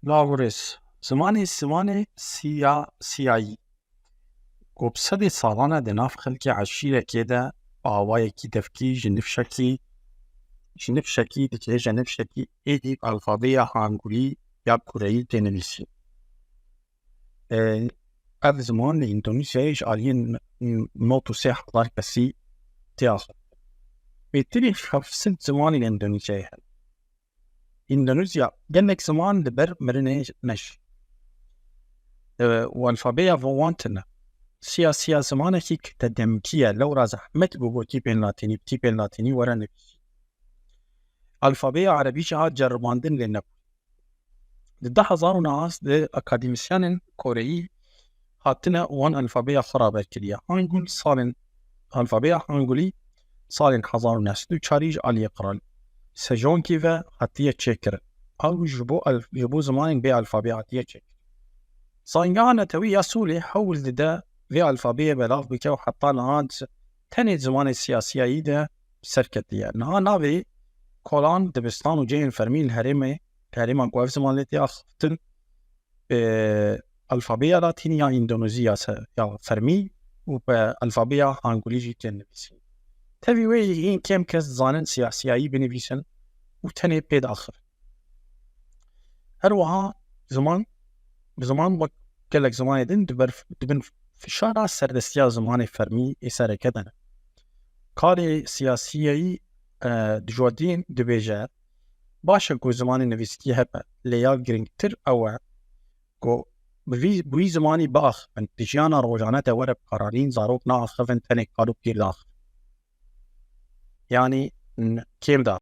لاورس زماني سیایی گوبسد سالانه د ناف خلکی عشیره که ده آوای کی دفکی جنف شکی دکه جنف شکی ایدی الفابیا هانگولی یا کورهی تنویسی از زمان اندونزیایش آلین نوتو 3000 کسی تیاخد بیتری خفصد زمان اندونزیای هل اندونزیا جنك زمان دبر مرنه نش والفابیا وانتنا سیاسی زمانه که تدمکیه لو را زحمت بگو تیپین لاتینی ورا نبیسی الفابیا عربی شهاد جرباندن لنب ده هزار ناس ده اکادیمیسیان کورهی هاتنا وان الفابیا خرابه کلیه هنگول سالن الفابیا هنگولی سالن 1904 علی قرال سجون كيفا حتية تشكر أو جبو زمان بي ألفابية حتية تشكر صانجانا توي سولي حول دا في ألفابية بلاف بكو حطان هاد تاني زمان السياسية إيدا سركتية نابي كولان دبستان وجين فرمي الهرمي قويف زمان لتي أخفتن ألفابية لاتينية إندونيزية يا فرمي وبألفابية هانغوليجي تنبيسي تبي وين كم كس زانن سياسية بنبيسن وتاني بيد آخر هروها بزمان وكلك زمان دين دبن في شارع سردستيا زمان فرمي إسارة كدنا كاري سياسية دجودين دبيجا باشا كو زمان نفيستي هبا ليا جرينكتر أو كو بوي زماني باخ من تجيانا روجانا تورب قرارين زاروك نا خفن تاني قالو بير داخل يعني كيم دا